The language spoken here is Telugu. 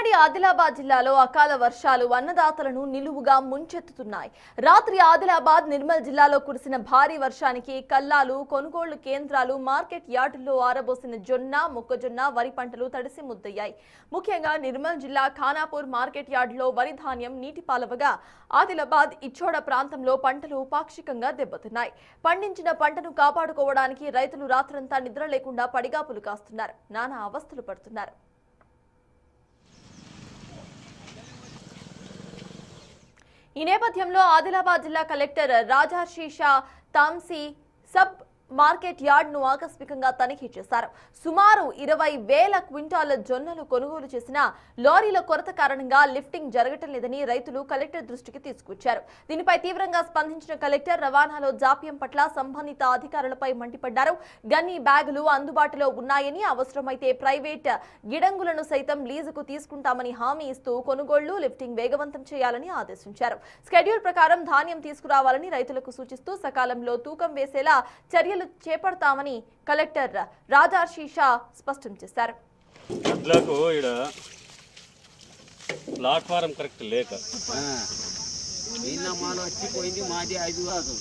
ఉమ్మడి ఆదిలాబాద్ జిల్లాలో అకాల వర్షాలు అన్నదాతలను నిలువుగా ముంచెత్తుతున్నాయి. రాత్రి ఆదిలాబాద్, నిర్మల్ జిల్లాలో కురిసిన భారీ వర్షానికి కల్లాలు, కొనుగోళ్లు కేంద్రాలు, మార్కెట్ యార్డుల్లో ఆరబోసిన జొన్న, మొక్కజొన్న, వరి పంటలు తడిసి ముద్దయ్యాయి. ముఖ్యంగా నిర్మల్ జిల్లా ఖానాపూర్ మార్కెట్ యార్డులో వరి ధాన్యం నీటిపాలవగా, ఆదిలాబాద్, ఇచ్చోడ ప్రాంతంలో పంటలు పాక్షికంగా దెబ్బతిన్నాయి. పండించిన పంటను కాపాడుకోవడానికి రైతులు రాత్రంతా నిద్ర లేకుండా పడిగాపులు కాస్తున్నారు. నానా అవస్థలు పడుతున్నారు. ఈ నేపథ్యంలో ఆదిలాబాద్ జిల్లా కలెక్టర్ రాజర్షి తాంసీ సబ్ మార్కెట్ యార్డ్ను ఆకస్మికంగా తనిఖీ చేశారు. సుమారు 20,000 క్వింటాల జొన్నలు కొనుగోలు చేసిన లారీల కొరత కారణంగా లిఫ్టింగ్ జరగటం లేదని రైతులు కలెక్టర్ దృష్టికి తీసుకొచ్చారు. దీనిపై తీవ్రంగా స్పందించిన కలెక్టర్ రవాణాలో జాప్యం పట్ల సంబంధిత అధికారులపై మండిపడ్డారు. గన్నీ బ్యాగులు అందుబాటులో ఉన్నాయని, అవసరమైతే ప్రైవేట్ గిడంగులను సైతం లీజుకు తీసుకుంటామని హామీ ఇస్తూ కొనుగోళ్లు, లిఫ్టింగ్ వేగవంతం చేయాలని ఆదేశించారు. స్కెడ్యూల్ ప్రకారం ధాన్యం తీసుకురావాలని రైతులకు సూచిస్తూ సకాలంలో తూకం వేసేలా చర్యలు చేపడతామని కలెక్టర్ రాజర్షి స్పష్టం చేశారు. ప్లాట్ఫారం కరెక్ట్ లేక మాది 5 కాదు